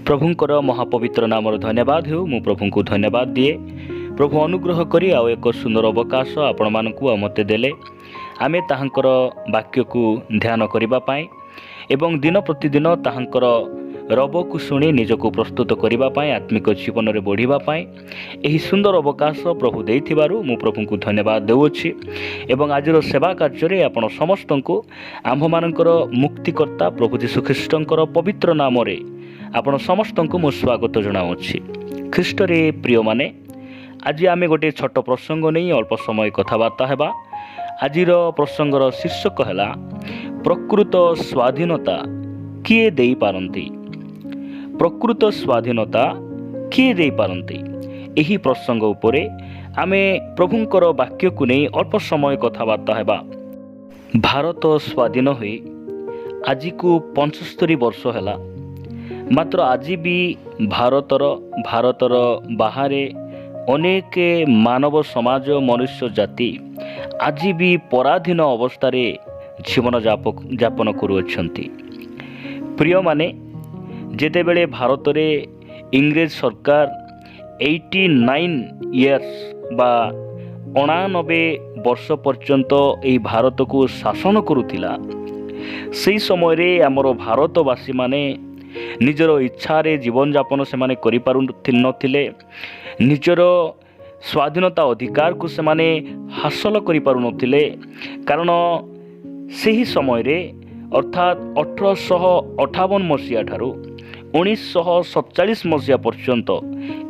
प्रभुंकर महापवित्र नाम धन्यवाद हो। मु प्रभु को धन्यवाद दिए। प्रभु अनुग्रह करी आउ एक सुंदर अवकाश आपण मानकु मते देले आमे ताहांकर वाक्य को ध्यान करिबा पाई एवं दिन प्रतिदिन ताहांकर रब को शुणी निजको प्रस्तुत करने आत्मिक जीवन में बढ़िबा पाई एही सुंदर अवकाश प्रभु देइथिबारु मु प्रभु को धन्यवाद देउछि एवं आजिर सेवा कार्य रे आपण समस्त को आम्भ मानकर मुक्तिकर्ता प्रभु यीशु ख्रीष्टंकर पवित्र नाम रे आपण समस्त को मु स्वागत जनाउछि। ख्रीष्ट रे प्रिय माने आज आमे गोटे छोट प्रसंग नहीं अल्प समय कथबार्ता हेबा। आजिर प्रसंगर शीर्षक है प्रकृत स्वाधीनता किए देई पारंती। प्रकृत स्वाधीनता किए देई पारंती एही प्रसंग उपरे आमे प्रभुंकर वाक्य को नहीं अल्प समय कथबार्ता हेबा। भारत स्वाधीन हुई आज को 75 वर्ष है, मात्र आज भी भारतर बाहरे अनेक मानव समाज मनुष्य जाति आज भी पराधीन अवस्था जीवन जापन करुअछंती। प्रिय माने जेतेबेले भारत रे इंग्रेज सरकार 89 इयर्स बा 89 वर्ष पर्यंत यही भारत को शासन करुथिला, से समय रे हमर भारतवासी माने निजर इच्छा रे जीवन जापन से माने करि पारु नथिले, निजर स्वाधीनता अधिकार को से माने हासिल करि पारु नथिले। कारण सही समय रे अर्थात 1858 मसीहा ठारू 1947 मसीहा पर्यंत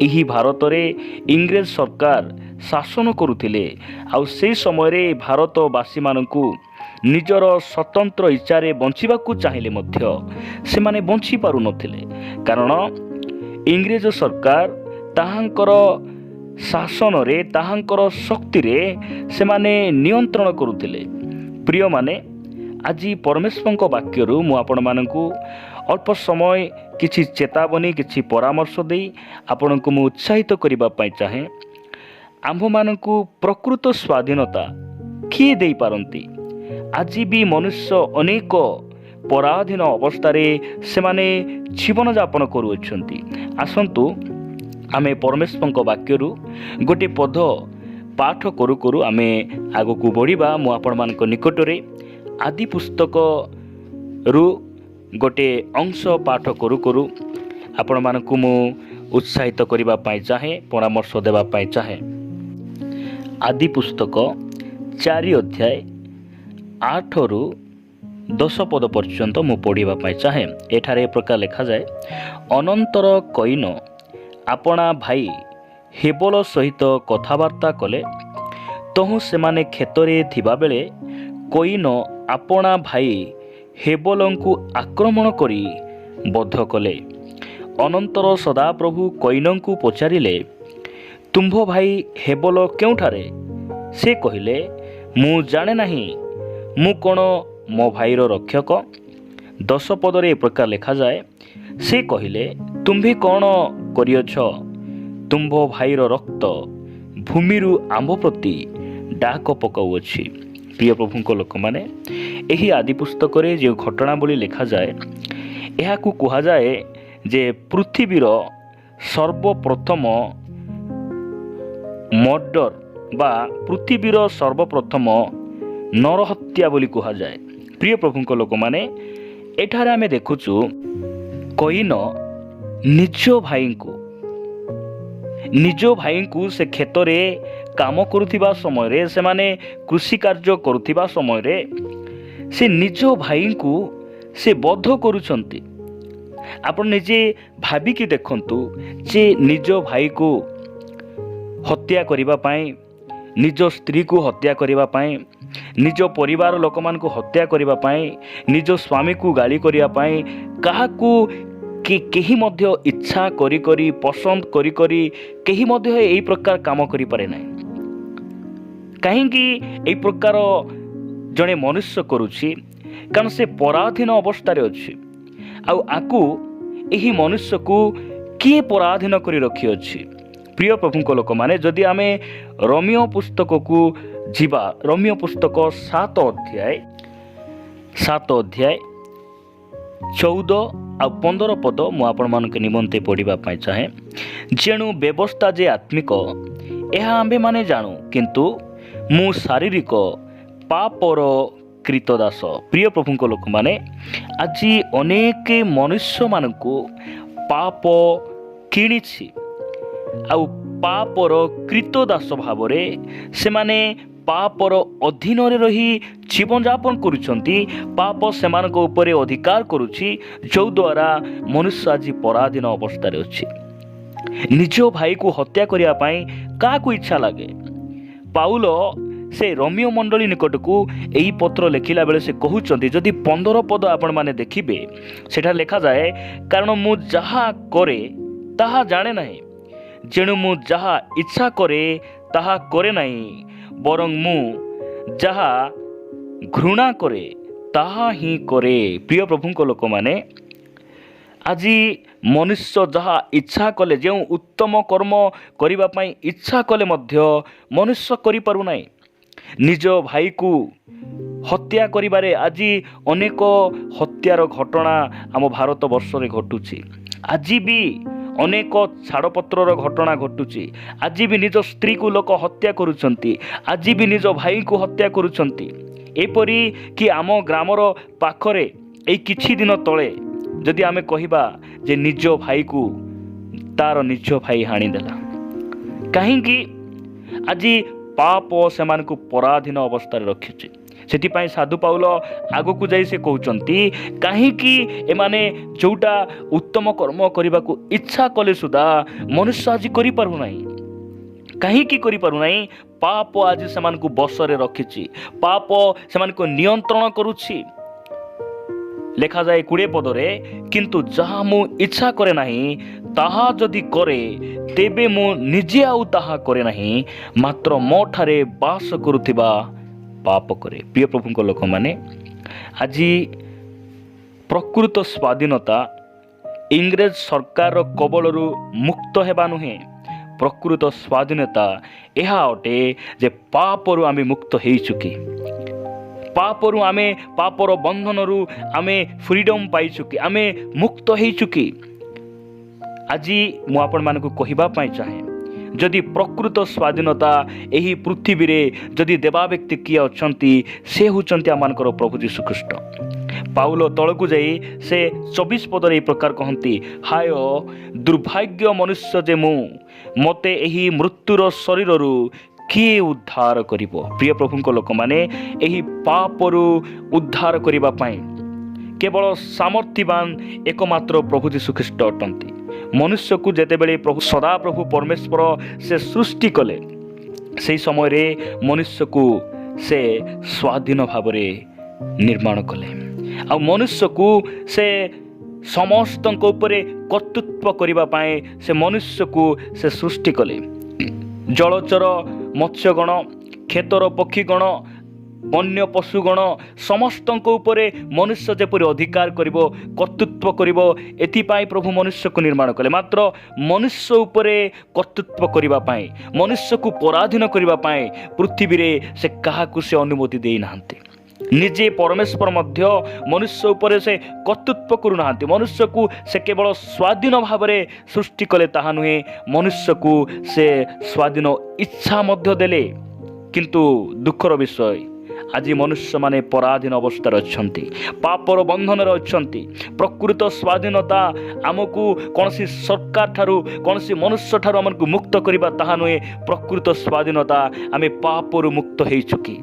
यही भारत रे इंग्रेज सरकार शासन करुथिले। आउ से समय रे भारतवासी मानकु निजर स्वतंत्र इच्छा रे बंचिबाकू चाहिले मध्य से माने बंची पारु नथिले, कारण इंग्रेज सरकार ताहांकर शासन रे ताहांकर शक्ति रे से माने नियंत्रण करुथिले। प्रिय माने आज परमेश्वर वाक्य मु आपण मानकु अल्प समय किछि चेतावनी किछि परामर्श देई आपण को मु उत्साहित करिबा पई चाहे। आम्भ मानकु प्रकृत स्वाधीनता किए देई पारंती। आज भी मनुष्य अनेक पराधीन अवस्था से माने जीवन जापन करुअछंती। आसंतु आमे परमेश्वर वाक्य गोटे पद पाठ करू करू आमे आगो को बढ़िबा। मु आपण मानक निकट रे आदि पुस्तक रु गोटे अंश पाठ करू करू आपण मानकु मु उत्साहित करिबा पाई चाहे, परामर्श देबा पाई चाहे। आदि पुस्तक 4 अध्याय 8 रु 10 पद पर्यंत मु पढ़िबा पाई चाहे। एठारे प्रकार लिखा जाए, अनंतर कईन आपणा भाई हेबल सहित कथबार्ता कले, तहु सेमाने खेतरे थिबा बेले कईन आपणा भाई हेबलंकु आक्रमण करी बद्ध कले। अनंतर सदाप्रभु कईनंकु पचारिले, तुम्भ भाई हेबल केउठारे? से कहिले, मु जाने नाही, मु कोण मो भाईर रक्षक। 10 पदरे ए प्रकार लिखा जाए, से कहिले, तुम्भे कौन करियछ? तुम्भ भाईर रक्त भूमिरु आंब प्रति डाक पकाउछि। प्रिय प्रभुंक लोक माने एही आदि पुस्तक रे जे घटनावली लिखा जाए, एहा को कहा जाए जे पृथ्वीर सर्वप्रथम मर्डर बा पृथ्वीर सर्वप्रथम नरहत्या बोली कहा जाए। प्रिय प्रभुंक लोक माने एठारे आमे देखुचु कईन निज भाई को से खेतरे काम करुथिबा समय रे, से माने कृषि कार्य करुथिबा समय रे से निज भाई को से बद्ध करुछंती। आपण निजे भाबिकी देखंतु जे निज भाई को हत्या करिबा पाई, निज स्त्री को हत्या करिबा पाई, निज परिवार लोक मान को हत्या करिबा पाई, निज स्वामी को गाली करिबा पाई, काहाकू केही मध्य इच्छा करी करी पसंद करी करी केही मध्य एई प्रकार काम करि पारे नै। काहेकि एई प्रकार जणे मनुष्य करूछि, कारण से पराधीन अवस्था रे अछि। आउ आकू एही मनुष्य को किए पराधीन करी रखि अछि। प्रिय प्रभुंक लोक माने जदि आमे रोमियो पुस्तक को जीवा, रोमियो पुस्तक 7 अध्याय 14 ଆଉ 15 ପଦ ମୁଁ ଆପଣମାନଙ୍କ ନିମନ୍ତେ ପଢ଼ିବା ପାଇଁ ଚାହେଁ। ଯେଣୁ ବ୍ୟବସ୍ଥା ଯେ ଆତ୍ମିକ ଏହା ଆମ୍ଭେମାନେ ଜାଣୁ, କିନ୍ତୁ ମୁଁ ଶାରୀରିକ ପାପର କ୍ରୀତଦାସ। ପ୍ରିୟ ପ୍ରଭୁଙ୍କ ଲୋକମାନେ, ଆଜି ଅନେକ ମନୁଷ୍ୟମାନଙ୍କୁ ପାପ କିଣିଛି ଆଉ ପାପର କ୍ରୀତଦାସ ଭାବରେ ସେମାନେ ପାପର ଅଧୀନରେ ରହି ଜୀବନଯାପନ କରୁଛନ୍ତି। ପାପ ସେମାନଙ୍କ ଉପରେ ଅଧିକାର କରୁଛି, ଯେଉଁଦ୍ୱାରା ମନୁଷ୍ୟ ଆଜି ପରାଧୀନ ଅବସ୍ଥାରେ ଅଛି। ନିଜ ଭାଇକୁ ହତ୍ୟା କରିବା ପାଇଁ କାହାକୁ ଇଚ୍ଛା ଲାଗେ? ପାଉଲ ସେ ରୋମିଓ ମଣ୍ଡଳୀ ନିକଟକୁ ଏହି ପତ୍ର ଲେଖିଲା ବେଳେ ସେ କହୁଛନ୍ତି, ଯଦି 15 ପଦ ଆପଣମାନେ ଦେଖିବେ, ସେଠାରେ ଲେଖାଯାଏ, କାରଣ ମୁଁ ଯାହା କରେ ତାହା ଜାଣେ ନାହିଁ, ଯେଣୁ ମୁଁ ଯାହା ଇଚ୍ଛା କରେ ତାହା କରେ ନାହିଁ, ବରଂ ମୁଁ ଯାହା ଘୃଣା କରେ ତାହା ହିଁ କରେ। ପ୍ରିୟ ପ୍ରଭୁଙ୍କ ଲୋକମାନେ, ଆଜି ମନୁଷ୍ୟ ଯାହା ଇଚ୍ଛା କଲେ, ଯେଉଁ ଉତ୍ତମ କର୍ମ କରିବା ପାଇଁ ଇଚ୍ଛା କଲେ ମଧ୍ୟ ମନୁଷ୍ୟ କରିପାରୁନାହିଁ। ନିଜ ଭାଇକୁ ହତ୍ୟା କରିବାରେ ଆଜି ଅନେକ ହତ୍ୟାର ଘଟଣା ଆମ ଭାରତ ବର୍ଷରେ ଘଟୁଛି। ଆଜି ବି ଅନେକ ଛାଡ଼ପତ୍ରର ଘଟଣା ଘଟୁଛି। ଆଜି ବି ନିଜ ସ୍ତ୍ରୀକୁ ଲୋକ ହତ୍ୟା କରୁଛନ୍ତି। ଆଜି ବି ନିଜ ଭାଇକୁ ହତ୍ୟା କରୁଛନ୍ତି। ଏପରି କି ଆମ ଗ୍ରାମର ପାଖରେ ଏଇ କିଛି ଦିନ ତଳେ ଯଦି ଆମେ କହିବା ଯେ ନିଜ ଭାଇକୁ ତାର ନିଜ ଭାଇ ହାଣିଦେଲା। କାହିଁକି? ଆଜି ପାପ ସେମାନଙ୍କୁ ପରାଧୀନ ଅବସ୍ଥାରେ ରଖିଛି। ସେଥିପାଇଁ ସାଧୁ ପାଉଲ ଆଗକୁ ଯାଇ ସେ କହୁଛନ୍ତି, କାହିଁକି ଏମାନେ ଯେଉଁଟା ଉତ୍ତମ କର୍ମ କରିବାକୁ ଇଚ୍ଛା କଲେ ସୁଦ୍ଧା ମନୁଷ୍ୟ ଆଜି କରିପାରୁନାହିଁ। କାହିଁକି କରିପାରୁନାହିଁ? ପାପ ଆଜି ସେମାନଙ୍କୁ ବଶରେ ରଖିଛି। ପାପ ସେମାନଙ୍କୁ ନିୟନ୍ତ୍ରଣ କରୁଛି। ଲେଖାଯାଏ 20 ପଦରେ, କିନ୍ତୁ ଯାହା ମୁଁ ଇଚ୍ଛା କରେ ନାହିଁ ତାହା ଯଦି କରେ, ତେବେ ମୁଁ ନିଜେ ଆଉ ତାହା କରେ ନାହିଁ, ମାତ୍ର ମୋ ଠାରେ ବାସ କରୁଥିବା ପାପ କରେ। ପ୍ରିୟ ପ୍ରଭୁଙ୍କ ଲୋକମାନେ, ଆଜି ପ୍ରକୃତ ସ୍ୱାଧୀନତା ଇଂରେଜ ସରକାରର କବଳରୁ ମୁକ୍ତ ହେବା ନୁହେଁ। ପ୍ରକୃତ ସ୍ୱାଧୀନତା ଏହା ଅଟେ ଯେ ପାପରୁ ଆମେ ମୁକ୍ତ ହେଇଛୁ କି? ପାପରୁ ଆମେ ପାପର ବନ୍ଧନରୁ ଆମେ ଫ୍ରିଡମ୍ ପାଇଛୁ କି? ଆମେ ମୁକ୍ତ ହେଇଛୁ କି? ଆଜି ମୁଁ ଆପଣମାନଙ୍କୁ କହିବା ପାଇଁ ଚାହେଁ, ଯଦି ପ୍ରକୃତ ସ୍ୱାଧୀନତା ଏହି ପୃଥିବୀରେ ଯଦି ଦେବା ବ୍ୟକ୍ତି କିଏ ଅଛନ୍ତି, ସେ ହେଉଛନ୍ତି ଆମମାନଙ୍କର ପ୍ରଭୁ ଯୀଶୁଖ୍ରୀଷ୍ଟ। ପାଉଲ ତଳକୁ ଯାଇ ସେ 24 ପଦରେ ଏହି ପ୍ରକାର କହନ୍ତି, ହାୟ ଦୁର୍ଭାଗ୍ୟ ମନୁଷ୍ୟ ଯେ ମୁଁ, ମୋତେ ଏହି ମୃତ୍ୟୁର ଶରୀରରୁ କିଏ ଉଦ୍ଧାର କରିବ? ପ୍ରିୟ ପ୍ରଭୁଙ୍କ ଲୋକମାନେ, ଏହି ପାପରୁ ଉଦ୍ଧାର କରିବା ପାଇଁ କେବଳ ସାମର୍ଥ୍ୟବାନ ଏକମାତ୍ର ପ୍ରଭୁ ଯୀଶୁଖ୍ରୀଷ୍ଟ ଅଟନ୍ତି। ମନୁଷ୍ୟକୁ ଯେତେବେଳେ ସଦାପ୍ରଭୁ ପରମେଶ୍ୱର ସେ ସୃଷ୍ଟି କଲେ, ସେହି ସମୟରେ ମନୁଷ୍ୟକୁ ସେ ସ୍ୱାଧୀନ ଭାବରେ ନିର୍ମାଣ କଲେ। ଆଉ ମନୁଷ୍ୟକୁ ସେ ସମସ୍ତଙ୍କ ଉପରେ କର୍ତ୍ତୃତ୍ୱ କରିବା ପାଇଁ ସେ ମନୁଷ୍ୟକୁ ସେ ସୃଷ୍ଟି କଲେ। ଜଳଚର ମତ୍ସ୍ୟଗଣ, କ୍ଷେତର ପକ୍ଷୀଗଣ, ବନ୍ୟ ପଶୁଗଣ ସମସ୍ତଙ୍କ ଉପରେ ମନୁଷ୍ୟ ଯେପରି ଅଧିକାର କରିବ, କର୍ତ୍ତୃତ୍ୱ କରିବ, ଏଥିପାଇଁ ପ୍ରଭୁ ମନୁଷ୍ୟକୁ ନିର୍ମାଣ କଲେ। ମାତ୍ର ମନୁଷ୍ୟ ଉପରେ କର୍ତ୍ତୃତ୍ୱ କରିବା ପାଇଁ, ମନୁଷ୍ୟକୁ ପରାଧୀନ କରିବା ପାଇଁ ପୃଥିବୀରେ ସେ କାହାକୁ ସେ ଅନୁମତି ଦେଇନାହାନ୍ତି। ନିଜେ ପରମେଶ୍ୱର ମଧ୍ୟ ମନୁଷ୍ୟ ଉପରେ ସେ କର୍ତ୍ତୃତ୍ୱ କରୁନାହାନ୍ତି। ମନୁଷ୍ୟକୁ ସେ କେବଳ ସ୍ୱାଧୀନ ଭାବରେ ସୃଷ୍ଟି କଲେ ତାହା ନୁହେଁ, ମନୁଷ୍ୟକୁ ସେ ସ୍ୱାଧୀନ ଇଚ୍ଛା ମଧ୍ୟ ଦେଲେ। କିନ୍ତୁ ଦୁଃଖର ବିଷୟ, ଆଜି ମନୁଷ୍ୟମାନେ ପରାଧୀନ ଅବସ୍ଥାରେ ଅଛନ୍ତି, ପାପର ବନ୍ଧନରେ ଅଛନ୍ତି। ପ୍ରକୃତ ସ୍ୱାଧୀନତା ଆମକୁ କୌଣସି ସରକାର ଠାରୁ, କୌଣସି ମନୁଷ୍ୟ ଠାରୁ ଆମକୁ ମୁକ୍ତ କରିବା ତାହା ନୁହେଁ। ପ୍ରକୃତ ସ୍ୱାଧୀନତା ଆମେ ପାପରୁ ମୁକ୍ତ ହେଇଛୁ କି?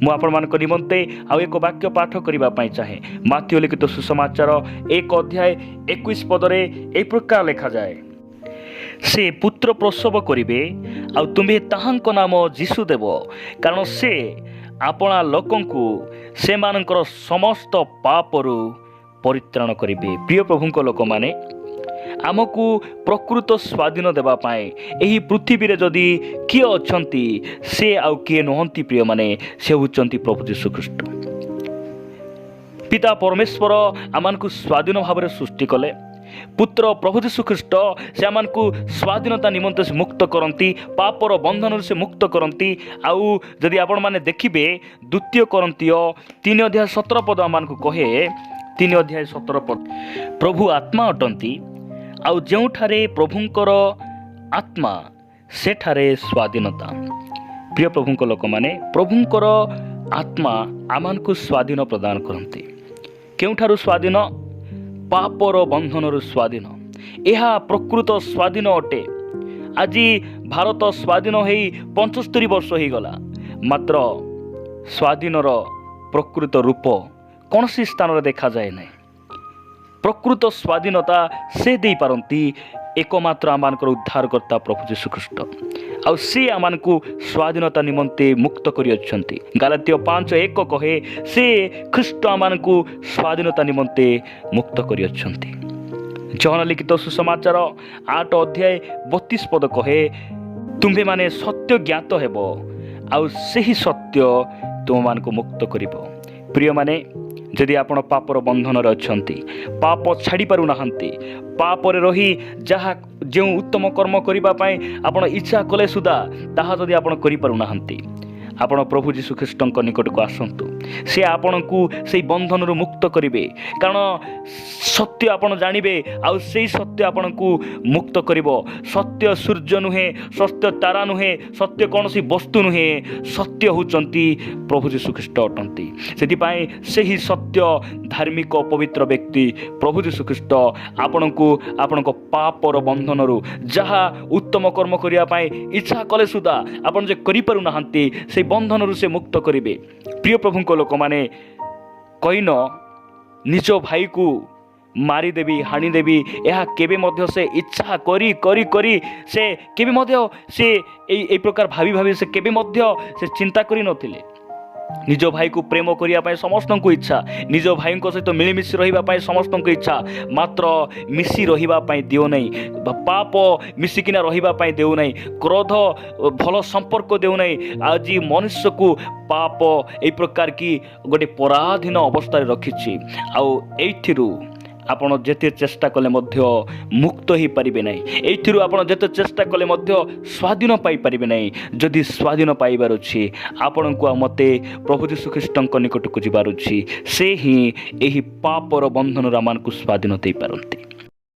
ମୁଁ ଆପଣମାନଙ୍କ ନିମନ୍ତେ ଆଉ ଏକ ବାକ୍ୟ ପାଠ କରିବା ପାଇଁ ଚାହେଁ। ମାଥିଓ ଲିଖିତ ସୁସମାଚାର 1 ଅଧ୍ୟାୟ 21 ପଦରେ ଏହି ପ୍ରକାର ଲେଖାଯାଏ, ସେ ପୁତ୍ର ପ୍ରସବ କରିବେ ଆଉ ତୁମେ ତାହାଙ୍କ ନାମ ଯୀଶୁ ଦେବ, କାରଣ ସେ ଆପଣା ଲୋକଙ୍କୁ ସେମାନଙ୍କର ସମସ୍ତ ପାପରୁ ପରିତ୍ରାଣ କରିବେ। ପ୍ରିୟ ପ୍ରଭୁଙ୍କ ଲୋକମାନେ, ଆମକୁ ପ୍ରକୃତ ସ୍ୱାଧୀନ ଦେବା ପାଇଁ ଏହି ପୃଥିବୀରେ ଯଦି କିଏ ଅଛନ୍ତି, ସେ ଆଉ କିଏ ନୁହନ୍ତି ପ୍ରିୟମାନେ, ସେ ହେଉଛନ୍ତି ପ୍ରଭୁ ଯୀଶୁଖ୍ରୀଷ୍ଟ। ପିତା ପରମେଶ୍ୱର ଆମମାନଙ୍କୁ ସ୍ୱାଧୀନ ଭାବରେ ସୃଷ୍ଟି କଲେ। ପୁତ୍ର ପ୍ରଭୁ ଯୀଶୁଖ୍ରୀଷ୍ଟ ସେ ଆମମାନଙ୍କୁ ସ୍ୱାଧୀନତା ନିମନ୍ତେ ସେ ମୁକ୍ତ କରନ୍ତି, ପାପର ବନ୍ଧନରୁ ସେ ମୁକ୍ତ କରନ୍ତି। ଆଉ ଯଦି ଆପଣମାନେ ଦେଖିବେ 2 Corinthians 3 ଅଧ୍ୟାୟ 17 ପଦ ଆମମାନଙ୍କୁ କହେ, 3 अध्याय 17 पद। प्रभु आत्मा अटंती आउ जोठारे प्रभुंकर आत्मा सेठारे स्वाधीनता। प्रिय प्रभुंक लोक माने प्रभुंकर आत्मा आमानकु स्वाधीन प्रदान करती। केउठारु स्वाधीन? पापर बंधनरु स्वाधीन। यह प्रकृत स्वाधीन अटे। आज भारत स्वाधीन हो 75 वर्ष हो गला, मात्र स्वाधीनर प्रकृत रूप कौन सी स्थान देखा जाए ना। प्रकृत स्वाधीनता से दे पारती एकमात्र आमानकर उद्धारकर्ता प्रभु यीशु ख्रीष्ट। आउ सी आमानकु स्वाधीनता निमंते मुक्त करि अछंती। गलातिया 5:1 कहे से ख्रीष्ट आमानकु स्वाधीनता निमंते मुक्त करि अछंती। जहन लिखित सुसमाचार 8 अध्याय 32 पद कहे तुम्भे माने सत्य ज्ञात हेबो आउ सेही सत्य तुम मानकु मुक्त करिबो। प्रिय माने जदि आपण पापर बंधन अछंती, पाप छाड़ी पारु नाहंती, पापर रही जहा जो उत्तम कर्म करिबा पई आपण इच्छा कले सुदा ताहा जदि आपण करि पारु नाहंती, आपण प्रभु यीशु ख्रीष्टଙ୍କ निकटକୁ आसंतु। से आपणकु से बंधन मुक्त करिवे। कारण सत्य आपण जानिबे आउ से सत्य आपणकु मुक्त करिवो। सत्य सूर्य नुहे, सत्य तारा नुहे, सत्य कौनसी वस्तु नुहे, सत्य होचंती प्रभु यीशु ख्रीष्ट अटंती। सेति पई सेही सत्य धार्मिक पवित्र व्यक्ति प्रभु यीशु ख्रीष्ट आपणकु आपणको पापर बंधनरु जहा उत्तम कर्म करिया पई इच्छा कले सुदा आपण जे करि पारु नाहंती से बंधन से मुक्त करिवे। प्रिय प्रभुंक लोक माने कईन निज भाई को मारिदेवी हाणीदेवी यह केबे मध्य से इच्छा करी करी करी से केबे मध्य से ए प्रकार भावी भावी से केबे मध्य से चिंता करी नथिले। निज भाई को प्रेम करने समस्त को इच्छा, निज भाई सहित मिलमिशी रही समस्त को इच्छा, मात्र मिसी रही दियो नहीं, पाप मिसिकिना रही देउ नहीं, क्रोध भल संपर्क देउ नहीं। आज मनुष्य को पाप ए प्रकार की गोटे पराधीन अवस्था रखी। आउ एथिरु आपण जेते चेष्टा कले मध्य मुक्त ही पारिबे नहीं। एथिरु आपण जेते चेष्टा कले मध्य स्वाधीन पाई पारिबे नहीं। जदि स्वाधीन पाइबार अछि आपण को मते प्रभु यीशु ख्रीष्टଙ୍କ निकट को जिबार अछि, से ही एही पापर बंधन रामान को स्वाधीन दे पारंती।